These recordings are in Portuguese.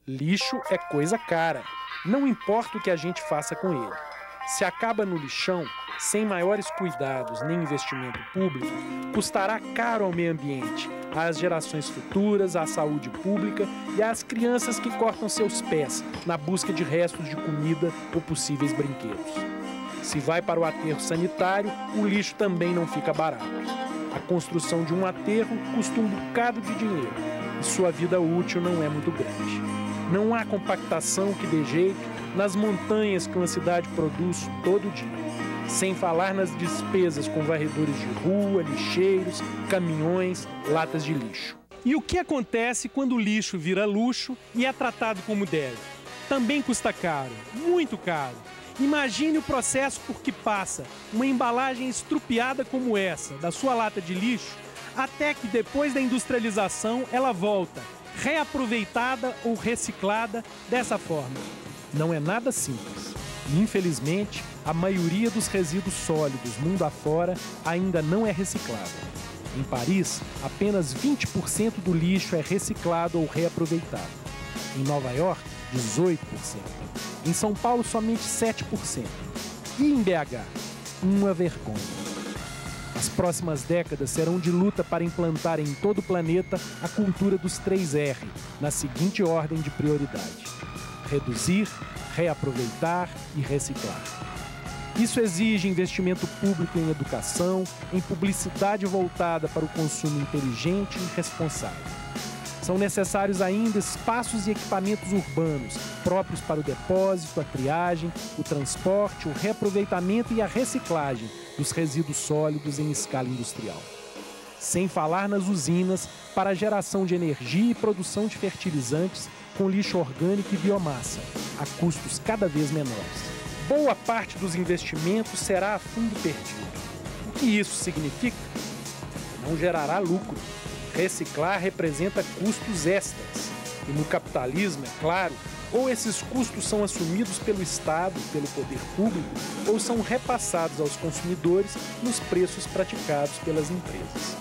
Lixo é coisa cara. Não importa o que a gente faça com ele. Se acaba no lixão, sem maiores cuidados nem investimento público, custará caro ao meio ambiente, às gerações futuras, à saúde pública e às crianças que cortam seus pés na busca de restos de comida ou possíveis brinquedos. Se vai para o aterro sanitário, o lixo também não fica barato. A construção de um aterro custa um bocado de dinheiro e sua vida útil não é muito grande. Não há compactação que dê jeito nas montanhas que uma cidade produz todo dia. Sem falar nas despesas com varredores de rua, lixeiros, caminhões, latas de lixo. E o que acontece quando o lixo vira luxo e é tratado como deve? Também custa caro, muito caro. Imagine o processo por que passa uma embalagem estrupiada como essa, da sua lata de lixo, até que depois da industrialização ela volta, reaproveitada ou reciclada dessa forma. Não é nada simples. Infelizmente, a maioria dos resíduos sólidos mundo afora ainda não é reciclada. Em Paris, apenas 20% do lixo é reciclado ou reaproveitado. Em Nova York, 18%. Em São Paulo, somente 7%. E em BH? Uma vergonha. As próximas décadas serão de luta para implantar em todo o planeta a cultura dos 3R, na seguinte ordem de prioridade: reduzir, reaproveitar e reciclar. Isso exige investimento público em educação, em publicidade voltada para o consumo inteligente e responsável. São necessários ainda espaços e equipamentos urbanos próprios para o depósito, a triagem, o transporte, o reaproveitamento e a reciclagem dos resíduos sólidos em escala industrial. Sem falar nas usinas para a geração de energia e produção de fertilizantes com lixo orgânico e biomassa, a custos cada vez menores. Boa parte dos investimentos será a fundo perdido. O que isso significa? Não gerará lucro. Reciclar representa custos extras. E no capitalismo, é claro, ou esses custos são assumidos pelo Estado, pelo poder público, ou são repassados aos consumidores nos preços praticados pelas empresas.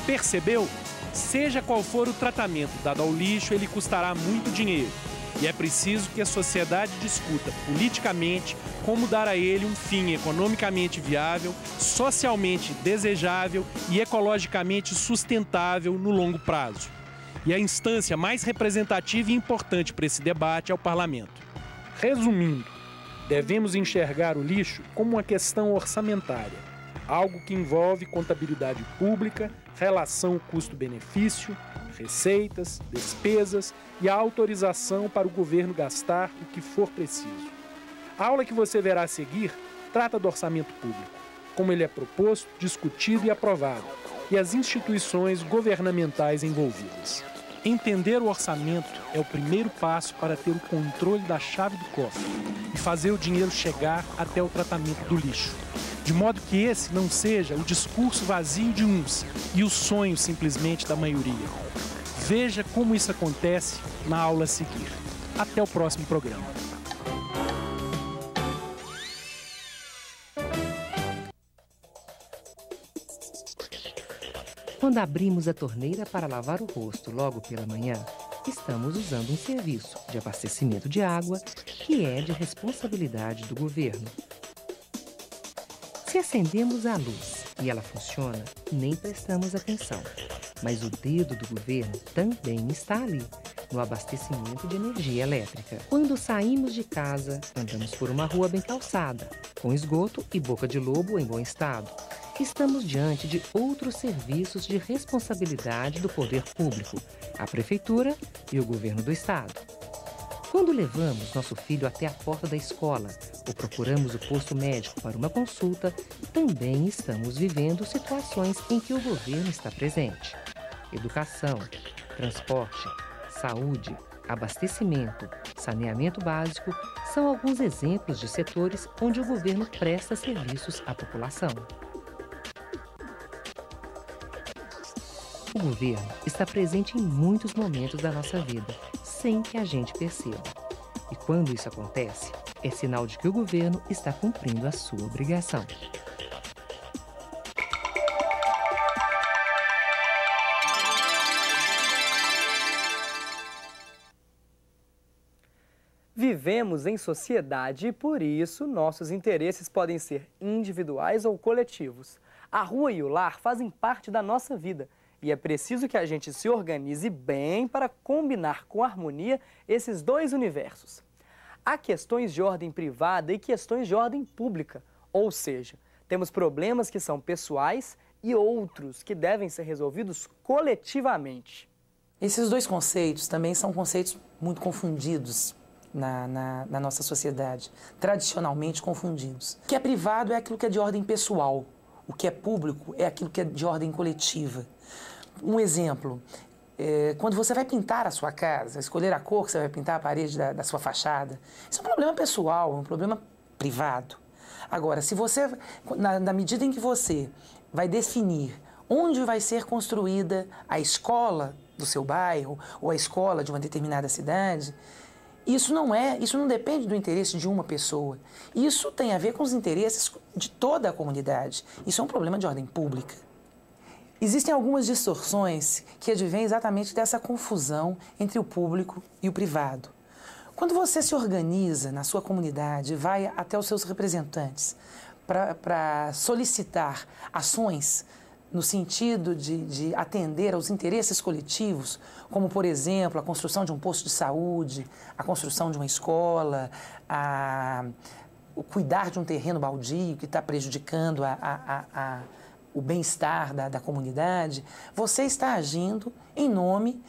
Percebeu? Seja qual for o tratamento dado ao lixo, ele custará muito dinheiro. E é preciso que a sociedade discuta politicamente como dar a ele um fim economicamente viável, socialmente desejável e ecologicamente sustentável no longo prazo. E a instância mais representativa e importante para esse debate é o Parlamento. Resumindo, devemos enxergar o lixo como uma questão orçamentária, algo que envolve contabilidade pública, relação custo-benefício, receitas, despesas e a autorização para o governo gastar o que for preciso. A aula que você verá a seguir trata do orçamento público, como ele é proposto, discutido e aprovado, e as instituições governamentais envolvidas. Entender o orçamento é o primeiro passo para ter o controle da chave do cofre e fazer o dinheiro chegar até o tratamento do lixo, de modo que esse não seja o discurso vazio de uns e o sonho simplesmente da maioria. Veja como isso acontece na aula a seguir. Até o próximo programa. Quando abrimos a torneira para lavar o rosto logo pela manhã, estamos usando um serviço de abastecimento de água que é de responsabilidade do governo. Se acendemos a luz e ela funciona, nem prestamos atenção. Mas o dedo do governo também está ali, no abastecimento de energia elétrica. Quando saímos de casa, andamos por uma rua bem calçada, com esgoto e boca de lobo em bom estado. Estamos diante de outros serviços de responsabilidade do poder público, a prefeitura e o governo do estado. Quando levamos nosso filho até a porta da escola ou procuramos o posto médico para uma consulta, também estamos vivendo situações em que o governo está presente. Educação, transporte, saúde, abastecimento, saneamento básico são alguns exemplos de setores onde o governo presta serviços à população. O governo está presente em muitos momentos da nossa vida, sem que a gente perceba. E quando isso acontece, é sinal de que o governo está cumprindo a sua obrigação. Vivemos em sociedade e, por isso, nossos interesses podem ser individuais ou coletivos. A rua e o lar fazem parte da nossa vida e é preciso que a gente se organize bem para combinar com harmonia esses dois universos. Há questões de ordem privada e questões de ordem pública, ou seja, temos problemas que são pessoais e outros que devem ser resolvidos coletivamente. Esses dois conceitos também são conceitos muito confundidos na nossa sociedade, tradicionalmente confundidos. O que é privado é aquilo que é de ordem pessoal, o que é público é aquilo que é de ordem coletiva. Um exemplo, quando você vai pintar a sua casa, escolher a cor que você vai pintar a parede da sua fachada, isso é um problema pessoal, é um problema privado. Agora, se você, na medida em que você vai definir onde vai ser construída a escola do seu bairro ou a escola de uma determinada cidade, isso não depende do interesse de uma pessoa. Isso tem a ver com os interesses de toda a comunidade. Isso é um problema de ordem pública. Existem algumas distorções que advêm exatamente dessa confusão entre o público e o privado. Quando você se organiza na sua comunidade, vai até os seus representantes para solicitar ações no sentido de atender aos interesses coletivos, como, por exemplo, a construção de um posto de saúde, a construção de uma escola, o cuidar de um terreno baldio que está prejudicando o bem-estar da comunidade, você está agindo em nome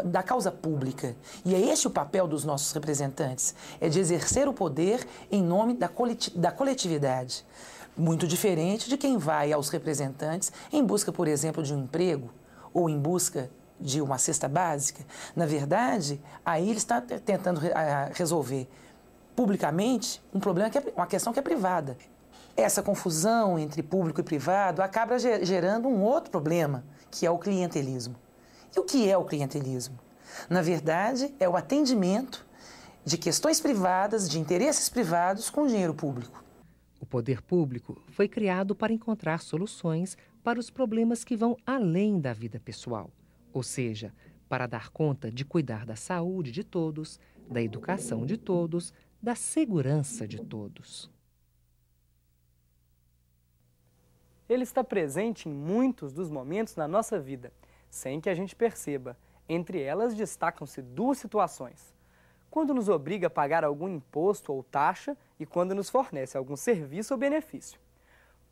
da causa pública. E é esse o papel dos nossos representantes, é de exercer o poder em nome da coletividade. Muito diferente de quem vai aos representantes em busca, por exemplo, de um emprego ou em busca de uma cesta básica. Na verdade, aí ele está tentando resolver publicamente um problema, uma questão que é privada. Essa confusão entre público e privado acaba gerando um outro problema, que é o clientelismo. E o que é o clientelismo? Na verdade, é o atendimento de questões privadas, de interesses privados com dinheiro público. O poder público foi criado para encontrar soluções para os problemas que vão além da vida pessoal, ou seja, para dar conta de cuidar da saúde de todos, da educação de todos, da segurança de todos. Ele está presente em muitos dos momentos na nossa vida, sem que a gente perceba. Entre elas, destacam-se duas situações: quando nos obriga a pagar algum imposto ou taxa e quando nos fornece algum serviço ou benefício.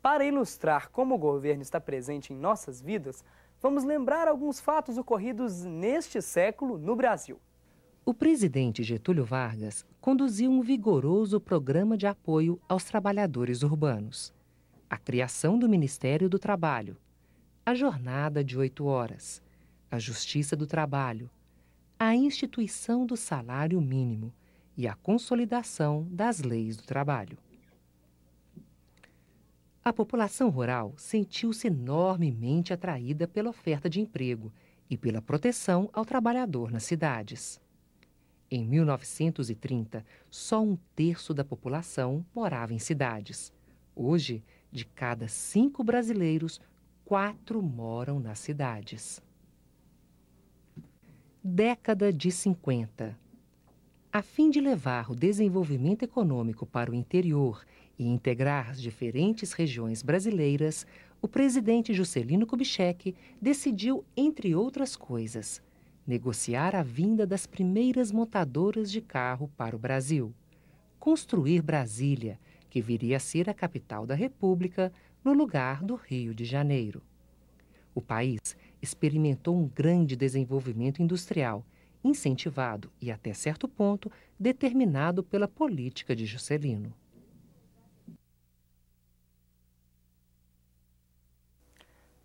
Para ilustrar como o governo está presente em nossas vidas, vamos lembrar alguns fatos ocorridos neste século no Brasil. O presidente Getúlio Vargas conduziu um vigoroso programa de apoio aos trabalhadores urbanos. A criação do Ministério do Trabalho, a jornada de 8 horas, a Justiça do Trabalho, a instituição do salário mínimo e a consolidação das leis do trabalho. A população rural sentiu-se enormemente atraída pela oferta de emprego e pela proteção ao trabalhador nas cidades. Em 1930, só 1/3 da população morava em cidades. Hoje, de cada 5 brasileiros, 4 moram nas cidades. Década de 50. A fim de levar o desenvolvimento econômico para o interior e integrar as diferentes regiões brasileiras, o presidente Juscelino Kubitschek decidiu, entre outras coisas, negociar a vinda das primeiras montadoras de carro para o Brasil, construir Brasília, que viria a ser a capital da República, no lugar do Rio de Janeiro. O país experimentou um grande desenvolvimento industrial, incentivado e, até certo ponto, determinado pela política de Juscelino.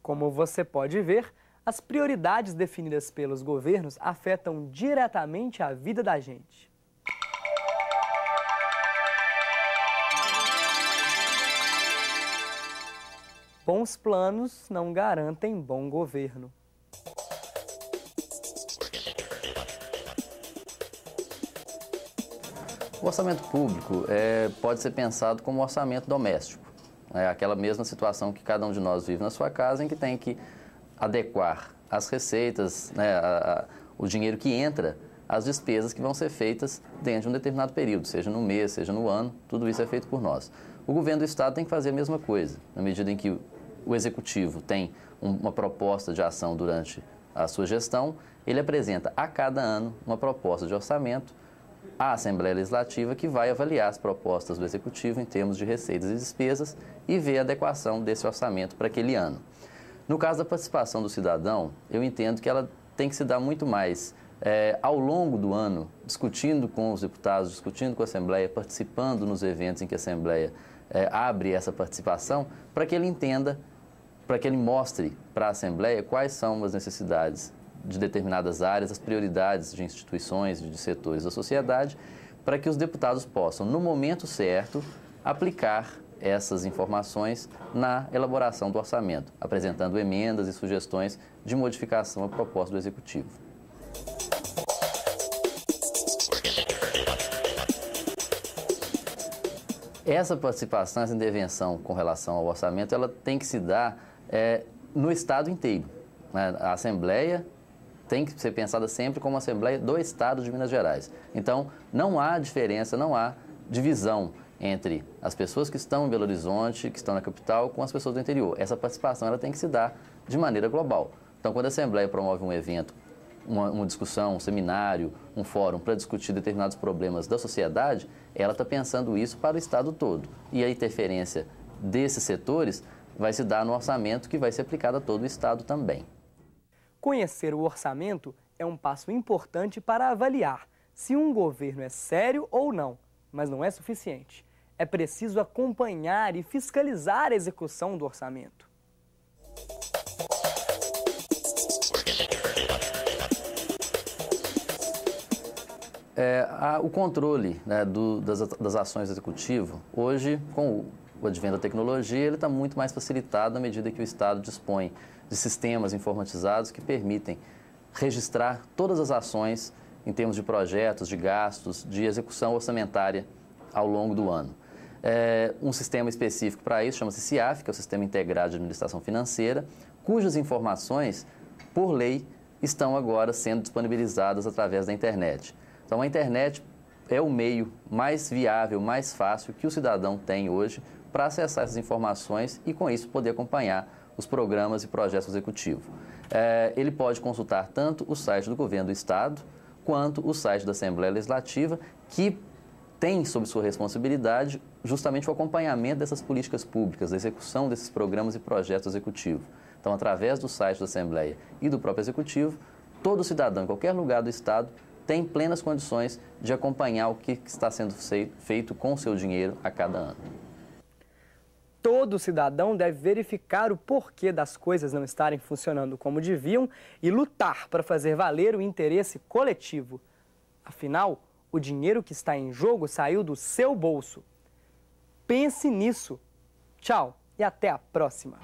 Como você pode ver, as prioridades definidas pelos governos afetam diretamente a vida da gente. Bons planos não garantem bom governo. O orçamento público pode ser pensado como um orçamento doméstico. É aquela mesma situação que cada um de nós vive na sua casa, em que tem que adequar as receitas, o dinheiro que entra as despesas que vão ser feitas dentro de um determinado período, seja no mês, seja no ano, tudo isso é feito por nós. O governo do Estado tem que fazer a mesma coisa, na medida em que o Executivo tem uma proposta de ação durante a sua gestão, ele apresenta a cada ano uma proposta de orçamento à Assembleia Legislativa, que vai avaliar as propostas do Executivo em termos de receitas e despesas e ver a adequação desse orçamento para aquele ano. No caso da participação do cidadão, eu entendo que ela tem que se dar muito mais ao longo do ano, discutindo com os deputados, discutindo com a Assembleia, participando nos eventos em que a Assembleia abre essa participação, para que ele entenda, para que ele mostre para a Assembleia quais são as necessidades de determinadas áreas, as prioridades de instituições, de setores da sociedade, para que os deputados possam, no momento certo, aplicar essas informações na elaboração do orçamento, apresentando emendas e sugestões de modificação à proposta do Executivo. Essa participação, essa intervenção com relação ao orçamento, ela tem que se dar no Estado inteiro, né? A Assembleia tem que ser pensada sempre como a Assembleia do Estado de Minas Gerais. Então, não há diferença, não há divisão entre as pessoas que estão em Belo Horizonte, que estão na capital, com as pessoas do interior. Essa participação ela tem que se dar de maneira global. Então, quando a Assembleia promove um evento, uma discussão, um seminário, um fórum para discutir determinados problemas da sociedade, ela está pensando isso para o Estado todo. E a interferência desses setores vai se dar no orçamento que vai ser aplicado a todo o Estado também. Conhecer o orçamento é um passo importante para avaliar se um governo é sério ou não, mas não é suficiente. É preciso acompanhar e fiscalizar a execução do orçamento. O controle, né, das ações do Executivo, hoje, com o advento da tecnologia, ele está muito mais facilitado na medida que o Estado dispõe de sistemas informatizados que permitem registrar todas as ações em termos de projetos, de gastos, de execução orçamentária ao longo do ano. Um sistema específico para isso chama-se SIAF, que é o Sistema Integrado de Administração Financeira, cujas informações, por lei, estão agora sendo disponibilizadas através da internet. Então, a internet é o meio mais viável, mais fácil que o cidadão tem hoje para acessar essas informações e, com isso, poder acompanhar os programas e projetos do Executivo. Ele pode consultar tanto o site do Governo do Estado, quanto o site da Assembleia Legislativa, que tem sob sua responsabilidade justamente o acompanhamento dessas políticas públicas, da execução desses programas e projetos do Executivo. Então, através do site da Assembleia e do próprio Executivo, todo cidadão, em qualquer lugar do Estado, tem plenas condições de acompanhar o que está sendo feito com o seu dinheiro a cada ano. Todo cidadão deve verificar o porquê das coisas não estarem funcionando como deviam e lutar para fazer valer o interesse coletivo. Afinal, o dinheiro que está em jogo saiu do seu bolso. Pense nisso. Tchau e até a próxima.